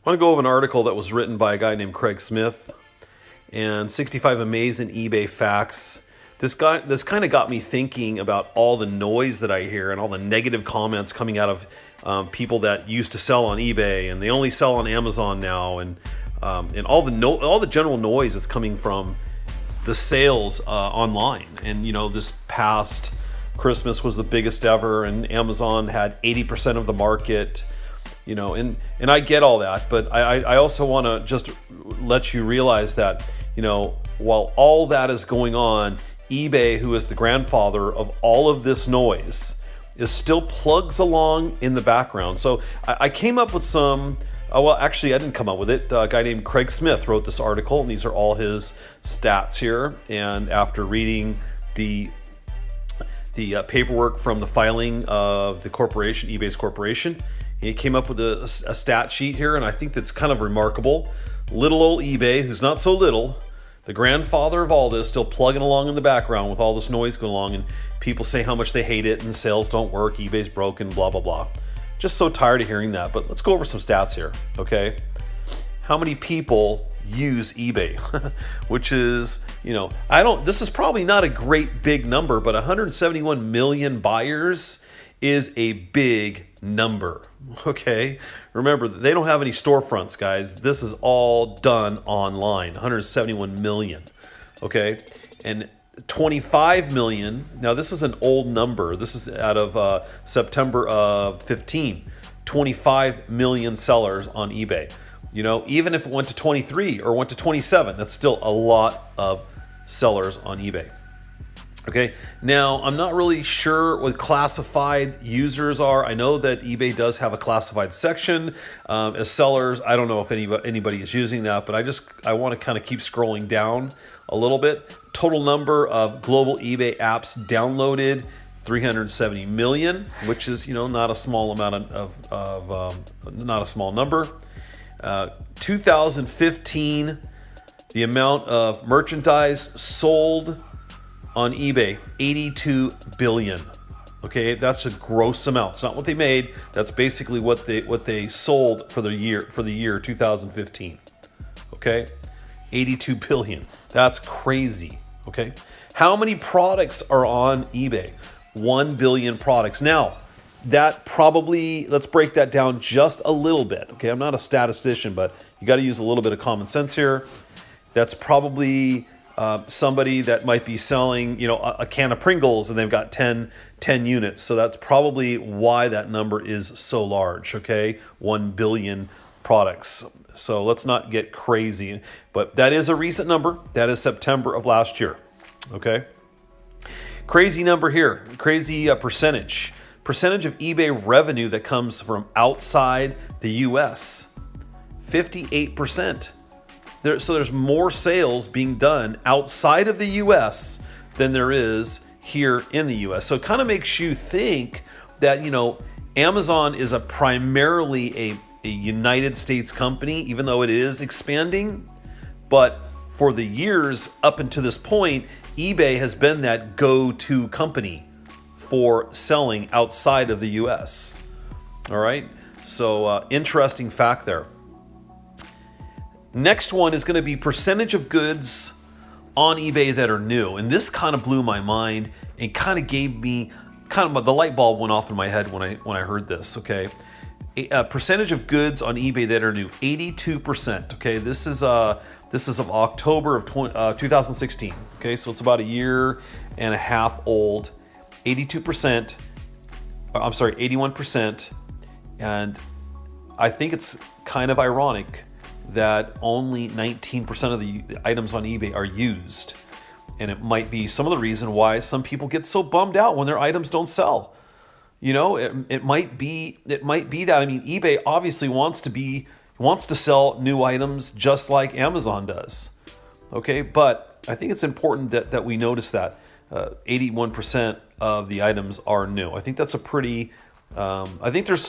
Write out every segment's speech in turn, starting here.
I want to go over an article that was written by a guy named Craig Smith and 65 amazing eBay facts. This kind of got me thinking about all the noise that I hear and all the negative comments coming out of people that used to sell on eBay and they only sell on Amazon now, and all the general noise that's coming from the sales online. And this past Christmas was the biggest ever, and Amazon had 80% of the market. And I get all that, but I also want to just let you realize that, while all that is going on, eBay, who is the grandfather of all of this noise, is still plugs along in the background. So I came up with some, well, actually I didn't come up with it. A guy named Craig Smith wrote this article, and these are all his stats here. And after reading the paperwork from the filing of the corporation, eBay's corporation, he came up with a stat sheet here, and I think that's kind of remarkable. Little old eBay, who's not so little, the grandfather of all this, still plugging along in the background with all this noise going along, and people say how much they hate it and sales don't work, eBay's broken, blah, blah, blah. Just so tired of hearing that, but let's go over some stats here, okay? How many people use eBay? Which is, this is probably not a great big number, but 171 million buyers is a big number, okay? Remember, they don't have any storefronts, guys. This is all done online, 171 million, okay? And 25 million, now this is an old number. This is out of September of 15, 25 million sellers on eBay. Even if it went to 23 or went to 27, that's still a lot of sellers on eBay. Okay, now I'm not really sure what classified users are. I know that eBay does have a classified section as sellers. I don't know if anybody is using that, but I want to kind of keep scrolling down a little bit. Total number of global eBay apps downloaded, 370 million, which is not a small amount not a small number. 2015, the amount of merchandise sold on eBay, 82 billion. Okay, that's a gross amount. It's not what they made. That's basically what they sold for the year 2015. Okay, 82 billion. That's crazy. Okay, how many products are on eBay? 1 billion products. Now, that probably, let's break that down just a little bit. Okay, I'm not a statistician, but you got to use a little bit of common sense here. That's probably somebody that might be selling, a can of Pringles and they've got 10 units. So that's probably why that number is so large, okay? 1 billion products. So let's not get crazy, but that is a recent number. That is September of last year, okay? Crazy number here, crazy percentage. Percentage of eBay revenue that comes from outside the US, 58%. So there's more sales being done outside of the US than there is here in the US. So it kind of makes you think that, Amazon is primarily a United States company, even though it is expanding. But for the years up until this point, eBay has been that go-to company for selling outside of the US. All right, so interesting fact there. Next one is going to be percentage of goods on eBay that are new. And this kind of blew my mind and kind of gave me the light bulb went off in my head when I heard this, okay? A percentage of goods on eBay that are new, 82%, okay? This is of October of 2016, okay? So it's about a year and a half old. 81%, and I think it's kind of ironic that only 19% of the items on eBay are used. And it might be some of the reason why some people get so bummed out when their items don't sell. It might be that. I mean, eBay obviously wants to sell new items just like Amazon does. Okay, but I think it's important that we notice that 81% of the items are new. I think that's a pretty. I think there's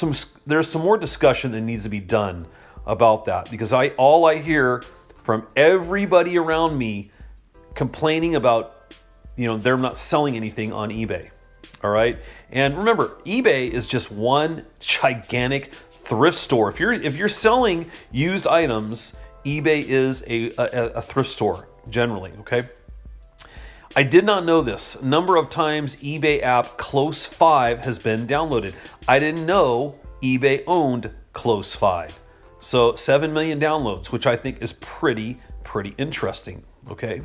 some more discussion that needs to be done about that, because all I hear from everybody around me complaining about, they're not selling anything on eBay. All right. And remember, eBay is just one gigantic thrift store. If you're selling used items, eBay is a thrift store generally, okay? I did not know this. Number of times eBay app Close 5 has been downloaded. I didn't know eBay owned Close 5. So 7 million downloads, which I think is pretty interesting, okay?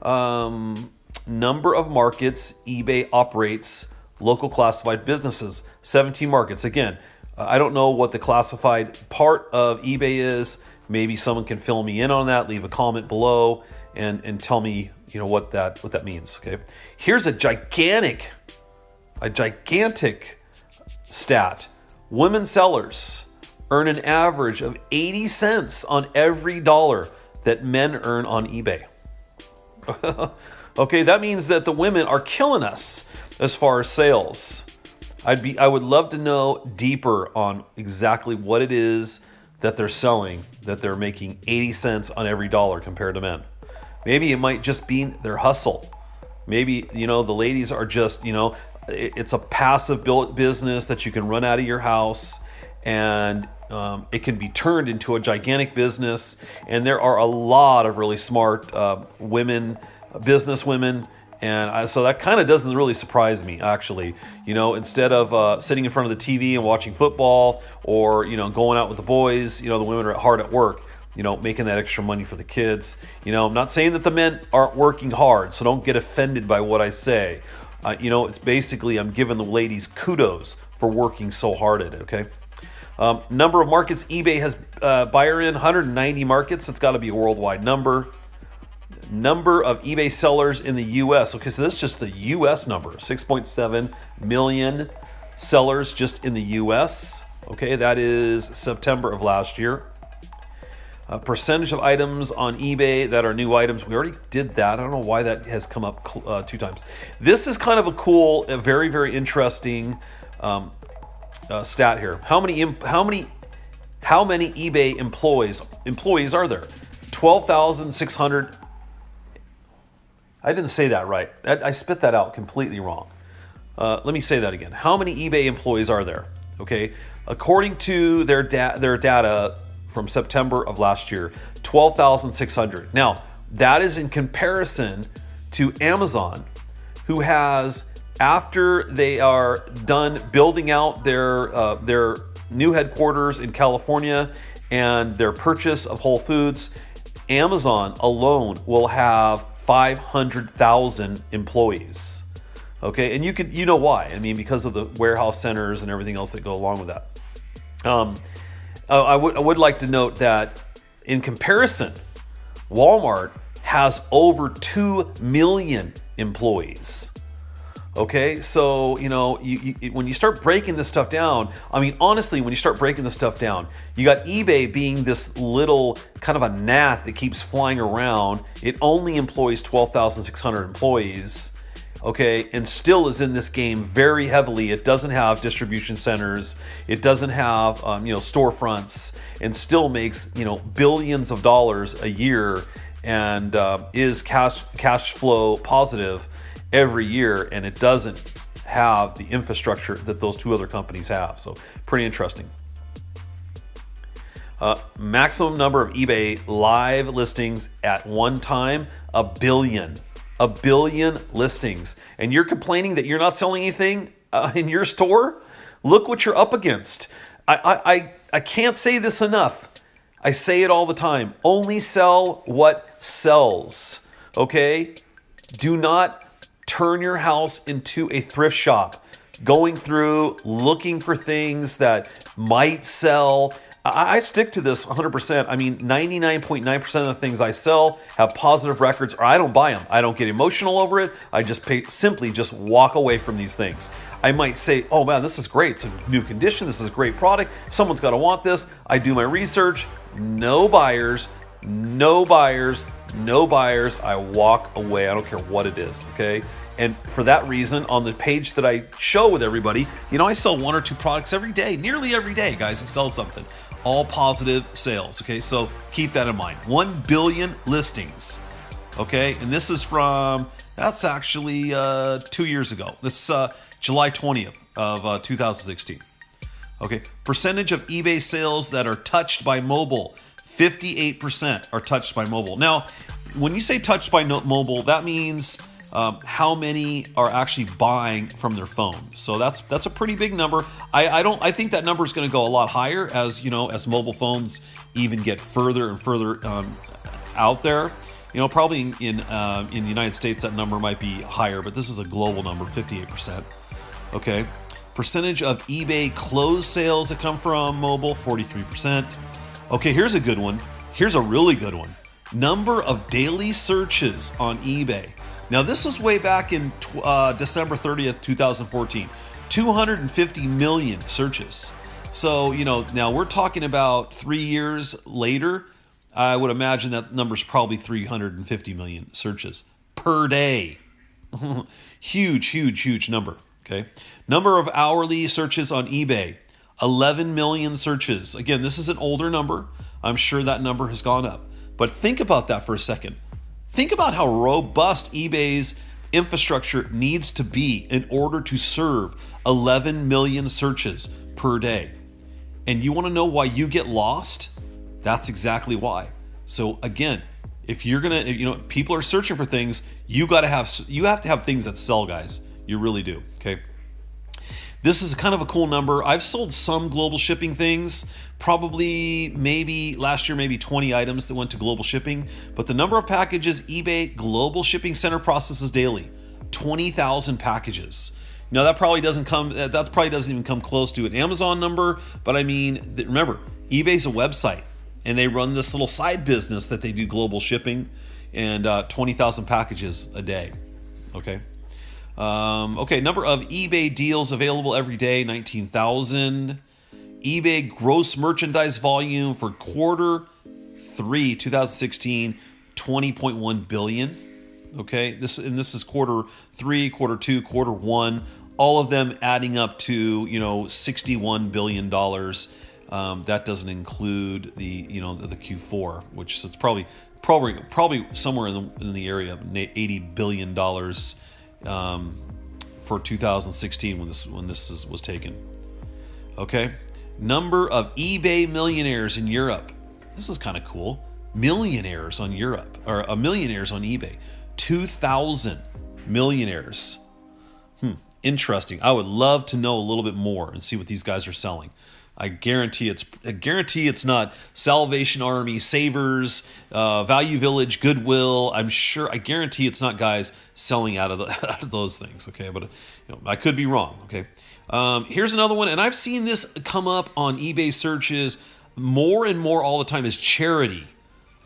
Number of markets eBay operates local classified businesses, 17 markets. Again, I don't know what the classified part of eBay is. Maybe someone can fill me in on that, leave a comment below and tell me, what that means, okay? Here's a gigantic stat. Women sellers earn an average of 80 cents on every dollar that men earn on eBay. Okay, that means that the women are killing us as far as sales. I would love to know deeper on exactly what it is that they're selling, that they're making 80 cents on every dollar compared to men. Maybe it might just be their hustle. Maybe, the ladies are just, it's a passive business that you can run out of your house, and it can be turned into a gigantic business. And there are a lot of really smart women, business women. And so that kind of doesn't really surprise me, actually. Instead of sitting in front of the TV and watching football or, going out with the boys, the women are hard at work, making that extra money for the kids. I'm not saying that the men aren't working hard, so don't get offended by what I say. It's basically I'm giving the ladies kudos for working so hard at it, okay? Number of markets eBay has buyer in, 190 markets. It's got to be a worldwide number. Number of eBay sellers in the U.S. Okay, so that's just the U.S. number. 6.7 million sellers just in the U.S. Okay, that is September of last year. Percentage of items on eBay that are new items. We already did that. I don't know why that has come up 2 times. This is kind of a cool, a very, very interesting stat here. How many eBay employees are there? 12,600. I didn't say that right. I spit that out completely wrong. Let me say that again. How many eBay employees are there? Okay, according to their data from September of last year, 12,600. Now, that is in comparison to Amazon, who has, after they are done building out their new headquarters in California and their purchase of Whole Foods, Amazon alone will have 500,000 employees. Okay, and you know why? I mean, because of the warehouse centers and everything else that go along with that. I would like to note that in comparison, Walmart has over 2 million employees. Okay, so when you start breaking this stuff down, I mean, honestly, when you start breaking this stuff down, you got eBay being this little kind of a gnat that keeps flying around. It only employs 12,600 employees. Okay, and still is in this game very heavily. It doesn't have distribution centers. It doesn't have storefronts, and still makes billions of dollars a year, and is cash flow positive every year, and it doesn't have the infrastructure that those 2 other companies have. So pretty interesting. Maximum number of eBay live listings at one time, 1 billion. 1 billion listings. And you're complaining that you're not selling anything in your store? Look what you're up against. I can't say this enough. I say it all the time. Only sell what sells. Okay? Do not turn your house into a thrift shop, going through looking for things that might sell. I stick to this 100%. I mean, 99.9% of the things I sell have positive records, or I don't buy them. I don't get emotional over it. I just simply walk away from these things. I might say, oh man, this is great. It's a new condition. This is a great product. Someone's got to want this. I do my research. No buyers, no buyers, no buyers. I walk away. I don't care what it is, okay? And for that reason, on the page that I show with everybody, I sell 1 or 2 products every day, nearly every day, guys. I sell something. All positive sales, okay? So keep that in mind. 1 billion listings, okay? And this is that's actually 2 years ago. This July 20th of 2016. Okay, percentage of eBay sales that are touched by mobile, 58% are touched by mobile. Now, when you say touched by mobile, that means how many are actually buying from their phone. So that's a pretty big number. I think that number is going to go a lot higher as as mobile phones even get further and further out there. Probably in the United States that number might be higher, but this is a global number, 58%. Okay, percentage of eBay closed sales that come from mobile, 43%. Okay, here's a good one. Here's a really good one. Number of daily searches on eBay. Now, this was way back in December 30th, 2014. 250 million searches. So, now we're talking about 3 years later. I would imagine that number's probably 350 million searches per day. Huge, huge, huge number. Okay. Number of hourly searches on eBay. 11 million searches. Again, this is an older number. I'm sure that number has gone up. But think about that for a second. Think about how robust eBay's infrastructure needs to be in order to serve 11 million searches per day. And you want to know why you get lost? That's exactly why. So again, if you're gonna, people are searching for things, you have to have things that sell, guys. You really do. Okay. This is kind of a cool number. I've sold some global shipping things, probably last year, maybe 20 items that went to global shipping. But the number of packages eBay Global Shipping Center processes daily, 20,000 packages. Now that probably doesn't even come close to an Amazon number. But I mean, remember, eBay's a website, and they run this little side business that they do global shipping, and 20,000 packages a day. Okay. Number of eBay deals available every day, 19,000. eBay gross merchandise volume for quarter 3, 2016, 20.1 billion. Okay, this is quarter 3, quarter 2, quarter 1, all of them adding up to $61 billion. That doesn't include the the Q4, which so it's probably somewhere in the area of $80 billion. For 2016 when this was taken. Okay, number of eBay millionaires in Europe. This is kind of cool. Millionaires on millionaires on eBay. 2,000 millionaires. Interesting. I would love to know a little bit more and see what these guys are selling. I guarantee it's not Salvation Army, Savers, Value Village, Goodwill. I guarantee it's not guys selling out of those things. Okay, but I could be wrong. Okay, here's another one, and I've seen this come up on eBay searches more and more all the time. Is charity.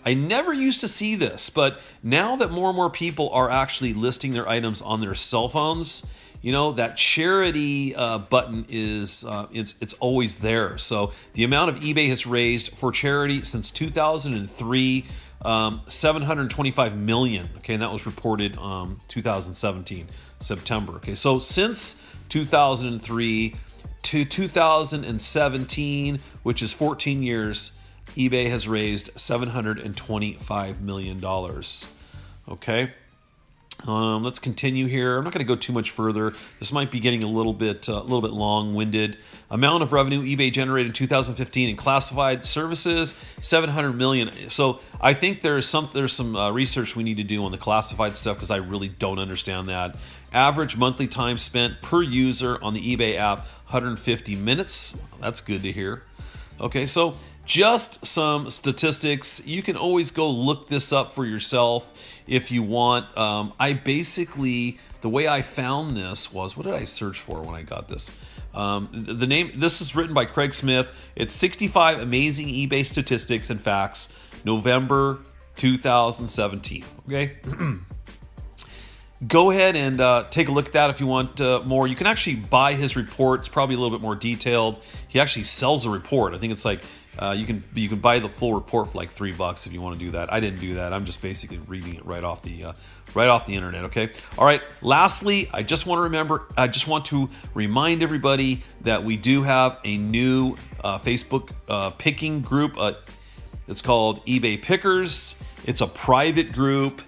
I never used to see this, but now that more and more people are actually listing their items on their cell phones, that charity button is it's always there. So the amount of eBay has raised for charity since 2003, 725 million. Okay, and that was reported 2017 September. Okay, so since 2003 to 2017, which is 14 years, eBay has raised $725 million. Okay. Let's continue here. I'm not going to go too much further. This might be getting a little bit long-winded. Amount of revenue eBay generated in 2015 in classified services, 700 million. So I think there's some research we need to do on the classified stuff because I really don't understand that. Average monthly time spent per user on the eBay app, 150 minutes. That's good to hear. Okay, so just some statistics. You can always go look this up for yourself if you want. The way I found this was, what did I search for when I got this? The name, this is written by Craig Smith. It's 65 amazing eBay statistics and facts, November 2017. Okay. Go ahead and take a look at that if you want more. You can actually buy his report. It's probably a little bit more detailed. He actually sells a report. I think it's like you can buy the full report for like $3 if you want to do that. I didn't do that. I'm just basically reading it right off the internet. Okay. All right. Lastly, I just want to remind everybody that we do have a new Facebook picking group. It's called eBay Pickers. It's a private group.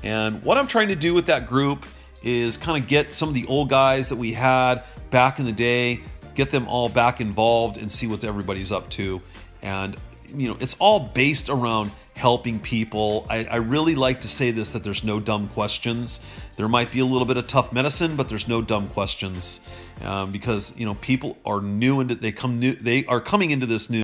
And what I'm trying to do with that group is kind of get some of the old guys that we had back in the day get them all back involved and see what everybody's up to. And it's all based around helping people. I really like to say this, that there's no dumb questions. There might be a little bit of tough medicine, but there's no dumb questions, because people are new, and they are coming into this new